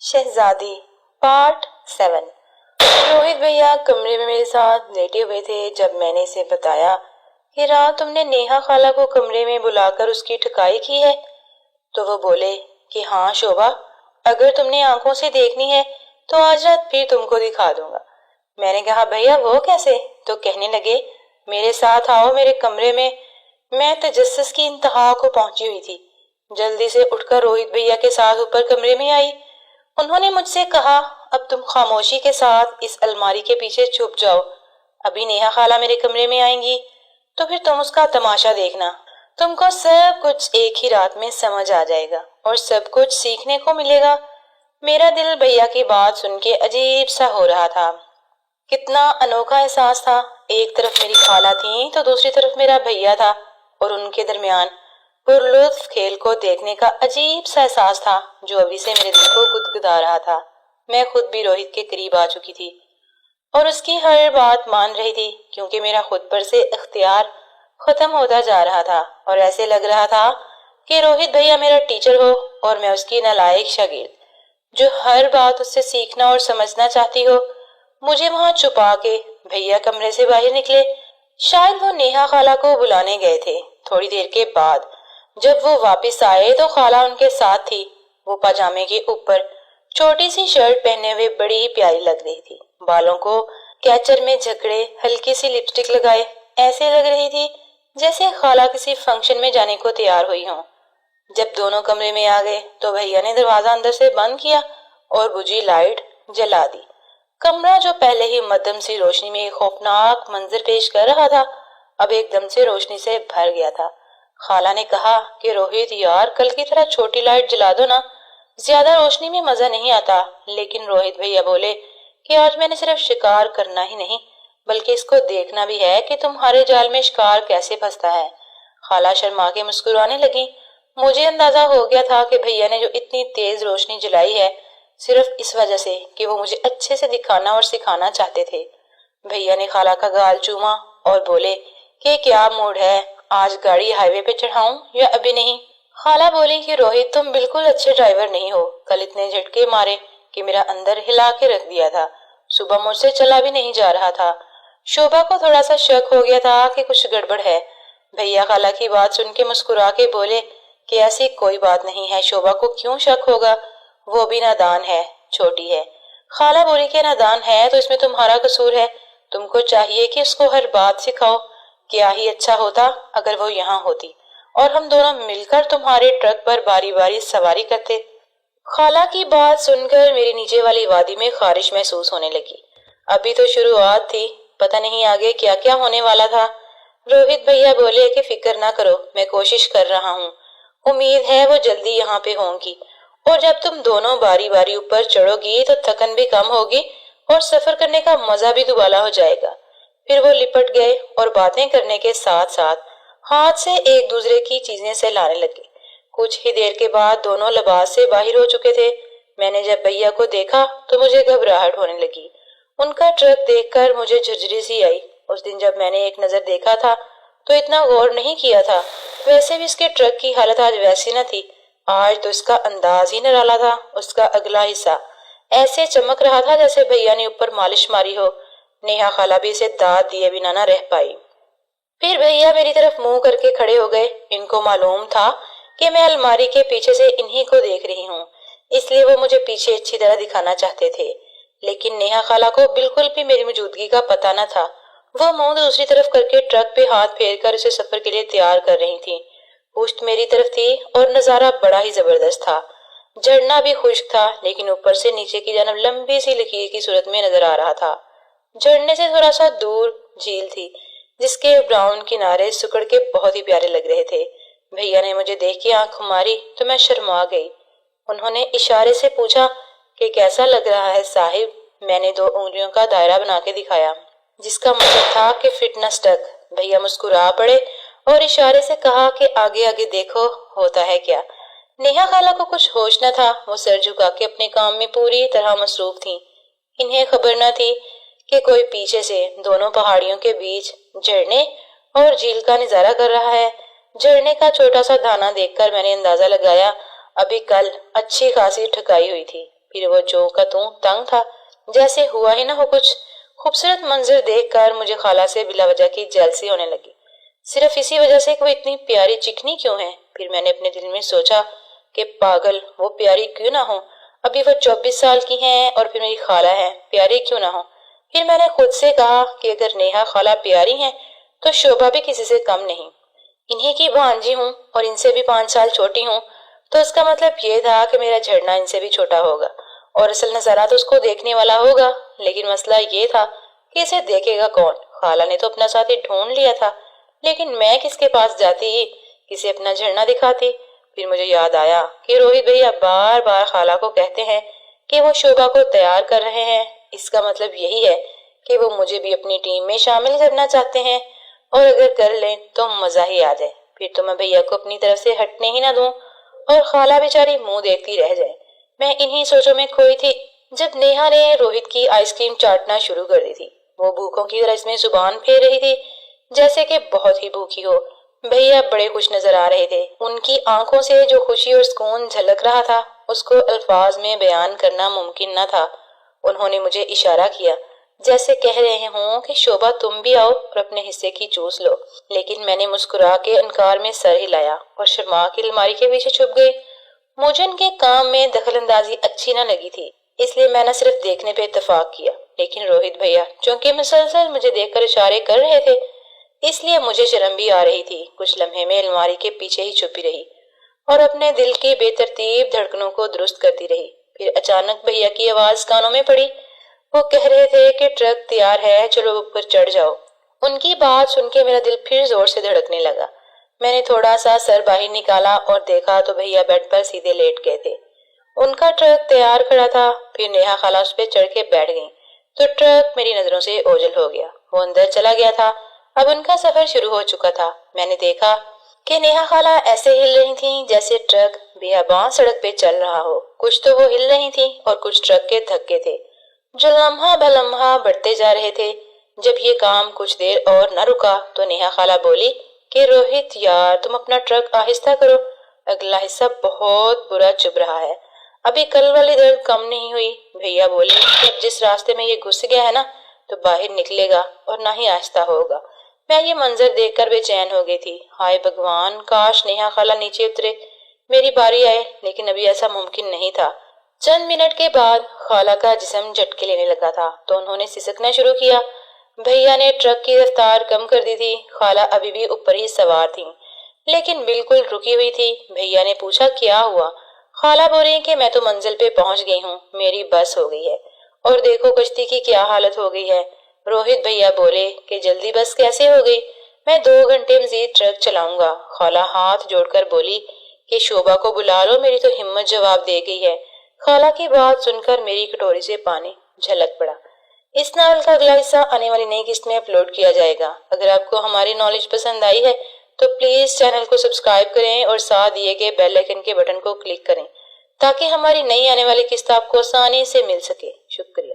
शहजादी part 7। Rohit भैया कमरे में मेरे साथ लेटे हुए थे जब मैंने इसे बताया कि रात तुमने नेहा खाला को कमरे में बुलाकर उसकी ठुकाई की है। तो वो बोले कि हाँ शोभा, अगर तुमने आंखों से देखनी है तो आज रात फिर तुमको दिखा दूंगा। मैंने कहा भैया वो कैसे? तो कहने लगे मेरे साथ आओ मेरे कमरे में। मैं तजस्सुस की इंतहा को पहुंची हुई थी। जल्दी से उठकर रोहित भैया के साथ ऊपर कमरे में आई। उन्होंने मुझसे कहा अब तुम खामोशी के साथ इस अलमारी के पीछे छुप जाओ। अभी नेहा खाला मेरे कमरे में आएंगी तो फिर तुम उसका तमाशा देखना। तुमको सब कुछ एक ही रात में समझ आ जाएगा और सब कुछ सीखने को मिलेगा। मेरा दिल भैया की बात सुन के अजीब सा हो रहा था। कितना अनोखा एहसास था। एक तरफ मेरी खाला थी तो दूसरी तरफ मेरा भैया था और उनके दरमियान पुरलुत्फ खेल को देखने का अजीब सा एहसास था जो अभी से मेरे दिल को गुदगुदा रहा था। मैं खुद भी रोहित के करीब आ चुकी थी और उसकी हर बात मान रही थी क्योंकि मेरा खुद पर से इख्तियार खत्म होता जा रहा था और ऐसे लग रहा था कि रोहित भैया मेरा टीचर हो और मैं उसकी नालायक शागिर्द जो हर बात उससे सीखना और समझना चाहती हो। मुझे वहां छुपा के भैया कमरे से बाहर निकले। शायद वो नेहा खाला को बुलाने गए थे। थोड़ी देर के बाद जब वो वापस आए तो खाला उनके साथ थी। वो पजामे के ऊपर छोटी सी शर्ट पहने हुए बड़ी प्यारी लग रही थी। बालों को कैचर में जकड़े हल्की सी लिपस्टिक लगाए ऐसे लग रही थी जैसे खाला किसी फंक्शन में जाने को तैयार हुई हो। जब दोनों कमरे में आ गए तो भैया ने दरवाजा अंदर से बंद किया और बुझी लाइट जला दी। कमरा जो पहले ही मध्यम सी रोशनी में एक खौफनाक मंजर पेश कर रहा था अब एकदम से रोशनी से भर गया था। खाला ने कहा कि रोहित यार कल की तरह छोटी लाइट जला दो ना, ज्यादा रोशनी में मजा नहीं आता। लेकिन रोहित भैया बोले कि आज मैंने सिर्फ शिकार करना ही नहीं बल्कि इसको देखना भी है कि तुम्हारे जाल में शिकार कैसे फंसता है। खाला शर्मा के मुस्कुराने लगी। मुझे अंदाजा हो गया था कि भैया ने जो इतनी तेज रोशनी जलाई है सिर्फ इस वजह से कि वो मुझे अच्छे से दिखाना और सिखाना चाहते थे। भैया ने खाला का गाल चूमा और बोले कि क्या मूड है, आज गाड़ी हाईवे पे चढ़ाऊं या अभी नहीं? खाला बोली कि रोहित तुम बिल्कुल अच्छे ड्राइवर नहीं हो। कल इतने झटके मारे कि मेरा अंदर हिला के रख दिया था। सुबह मुझसे चला भी नहीं जा रहा था। शोभा को थोड़ा सा शक हो गया था कि कुछ गड़बड़ है। भैया खाला की बात सुन के मुस्कुरा के बोले कि ऐसी कोई बात नहीं है, शोभा को क्यों शक होगा, वो भी नादान है, छोटी है। खाला बोली कि नादान है तो इसमें तुम्हारा कसूर है। तुमको चाहिए कि उसको हर बात सिखाओ। क्या ही अच्छा होता अगर वो यहाँ होती और हम दोनों मिलकर तुम्हारे ट्रक पर बारी बारी सवारी करते। खाला की बात सुनकर मेरी नीचे वाली वादी में खारिश महसूस होने लगी। अभी तो शुरुआत थी, पता नहीं आगे क्या क्या होने वाला था। रोहित भैया बोले कि फिक्र ना करो, मैं कोशिश कर रहा हूँ। उम्मीद है वो जल्दी यहाँ पे होंगी और जब तुम दोनों बारी बारी ऊपर चढ़ोगी तो थकन भी कम होगी और सफर करने का मजा भी दुबाला हो जाएगा। फिर वो लिपट गए और बातें करने के साथ साथ हाथ से एक दूसरे की चीजें से लाने लगे। कुछ ही देर के बाद दोनों लिबास से बाहर हो चुके थे। मैंने जब भैया को देखा तो मुझे घबराहट होने लगी। उनका ट्रक देखकर मुझे झुर्री सी आई। उस दिन जब मैंने एक नजर देखा था तो इतना गौर नहीं किया था। वैसे भी इसके ट्रक की हालत आज वैसी न थी। आज तो इसका अंदाज ही निराला था। उसका अगला हिस्सा ऐसे चमक रहा था जैसे भैया ने ऊपर मालिश मारी हो। नेहा खाला भी इसे दाद दिए बिना न रह पाई। फिर भैया मेरी तरफ मुंह करके खड़े हो गए। इनको मालूम था कि मैं अलमारी के पीछे से इन्हीं को देख रही हूँ, इसलिए वो मुझे पीछे अच्छी तरह दिखाना चाहते थे। लेकिन नेहा खाला को बिल्कुल भी मेरी मौजूदगी का पता न था। वो मुंह दूसरी तरफ करके ट्रक पे हाथ फेर कर उसे सफर के लिए तैयार कर रही थी। पुश्त मेरी तरफ थी और नजारा बड़ा ही जबरदस्त था। झरना भी खुश्क था लेकिन ऊपर से नीचे की जानब लंबी सी लकीर की सूरत में नजर आ रहा था। झरने से थोड़ा सा दूर झील थी जिसके ब्राउन किनारे सुकड़ के बहुत ही प्यारे लग रहे थे। भैया ने मुझे देख के आंख मारी तो मैं शर्मा गई। उन्होंने इशारे से पूछा कि कैसा लग रहा है साहिब। मैंने 2 उंगलियों का दायरा बना के दिखाया जिसका मतलब था कि फिटनेस टक। भैया मुस्कुरा पड़े और इशारे से कहा कि आगे आगे देखो होता है क्या। नेहा खाला को कुछ होश न था। वो सर झुका के अपने काम में पूरी तरह मसरूफ थी। इन्हें खबर न थी कि कोई पीछे से दोनों पहाड़ियों के बीच झरने और झील का नजारा कर रहा है। झरने का छोटा सा दाना देखकर मैंने अंदाजा लगाया अभी कल अच्छी खासी ठुकाई हुई थी। फिर वो जो का त्यों तंग था, जैसे हुआ ही ना हो कुछ। खूबसूरत मंजर देखकर मुझे खाला से बिला वजह की जेलसी होने लगी, सिर्फ इसी वजह से कि वो इतनी प्यारी चिकनी क्यों है। फिर मैंने अपने दिल में सोचा कि पागल, वो प्यारी क्यों ना हो, अभी वो 24 साल की हैं और फिर मेरी खाला है, प्यारी क्यों ना हो। फिर मैंने खुद से कहा कि अगर नेहा खाला प्यारी हैं तो शोभा भी किसी से कम नहीं। इन्हीं की भांजी हूँ और इनसे भी 5 साल छोटी हूँ, तो इसका मतलब ये था कि मेरा झरना इनसे भी छोटा होगा और असल नजारा तो उसको देखने वाला होगा। लेकिन मसला ये था कि इसे देखेगा कौन। खाला ने तो अपना साथी ढूंढ लिया था, लेकिन मैं किसके पास जाती, किसे अपना झरना दिखाती। फिर मुझे याद आया कि रोहित भैया बार बार खाला को कहते हैं कि वो शोभा को तैयार कर रहे हैं। इसका मतलब यही है कि वो मुझे भी अपनी टीम में शामिल करना चाहते हैं, और अगर कर लें तो मजा ही आ जाए। फिर तो मैं भैया को अपनी तरफ से हटने ही ना दूं और खाला बेचारी मुंह देखती रह जाए। मैं इन्हीं सोचों में खोई थी जब नेहा ने रोहित की आइसक्रीम चाटना शुरू कर दी थी। वो भूखों की तरह इसमें जुबान फेर रही थी, जैसे कि बहुत ही भूखी हो। भैया बड़े खुश नजर आ रहे थे। उनकी आंखों से जो खुशी और सुकून झलक रहा था उसको अल्फाज में बयान करना मुमकिन न था। उन्होंने मुझे इशारा किया, जैसे कह रहे हों कि शोभा तुम भी आओ और अपने हिस्से की चूस लो। लेकिन मैंने मुस्कुरा के इनकार में सर हिलाया और शर्मा की अलमारी के पीछे छुप गई। मुझे उनके काम में दखलंदाजी अच्छी न लगी थी, इसलिए मैं न सिर्फ देखने पे इत्तेफाक किया, लेकिन रोहित भैया चूंकि मुसलसल मुझे देखकर इशारे कर रहे थे, इसलिए मुझे शर्म भी आ रही थी। कुछ लम्हे में अलमारी के पीछे ही छुपी रही और अपने दिल की बेतरतीब धड़कनों को दुरुस्त करती रही। फिर अचानक भैया की आवाज कानों में पड़ी। वो कह रहे थे कि ट्रक तैयार है, चलो ऊपर चढ़ जाओ। उनकी बात सुन के मेरा दिल फिर जोर से धड़कने लगा। मैंने थोड़ा सा सर बाहर निकाला और देखा तो भैया बेड पर सीधे लेट गए थे। उनका ट्रक तैयार खड़ा था। फिर नेहा खाला उस पे चढ़ के बैठ गई तो ट्रक मेरी नजरों से ओझल हो गया। वो अंदर चला गया था। अब उनका सफर शुरू हो चुका था। मैंने देखा कि नेहा खाला ऐसे हिल रही थीं जैसे ट्रक बेआबान सड़क पे चल रहा हो। कुछ तो वो हिल रही थीं और कुछ ट्रक के धक्के थे जो लम्हा ब लम्हा बढ़ते जा रहे थे। जब ये काम कुछ देर और न रुका तो नेहा खाला बोली कि रोहित यार, तुम अपना ट्रक आहिस्ता करो, अगला हिस्सा बहुत बुरा चुभ रहा है, अभी कल वाली दर्द कम नहीं हुई। भैया बोले कि अब जिस रास्ते में ये घुस गया है ना तो बाहर निकलेगा और ना ही आहिस्ता होगा। मैं ये मंजर देखकर बेचैन हो गई थी। हाय भगवान, काश नेहा खाला नीचे उतरे, मेरी बारी आए, लेकिन अभी ऐसा मुमकिन नहीं था। चंद मिनट के बाद खाला का जिस्म झटके लेने लगा था तो उन्होंने सिसकना शुरू किया। भैया ने ट्रक की रफ्तार कम कर दी थी। खाला अभी भी ऊपर ही सवार थी, लेकिन बिल्कुल रुकी हुई थी। भैया ने पूछा क्या हुआ। खाला बोल रही कि मैं तो मंजिल पे पहुंच गई हूँ, मेरी बस हो गई है और देखो कश्ती की क्या हालत हो गई है। रोहित भैया बोले कि जल्दी बस कैसे हो गई, मैं 2 घंटे मजीद ट्रक चलाऊंगा। खाला हाथ जोड़कर बोली कि शोभा को बुला लो, मेरी तो हिम्मत जवाब दे गई है। खाला की बात सुनकर मेरी कटोरी से पानी झलक पड़ा। इस नावल का अगला हिस्सा आने वाली नई किस्त में अपलोड किया जाएगा। अगर आपको हमारी नॉलेज पसंद आई है तो प्लीज चैनल को सब्सक्राइब करें और साथ दिए गए बेल आइकन के बटन को क्लिक करें ताकि हमारी नई आने वाली किस्त आपको आसानी से मिल सके। शुक्रिया।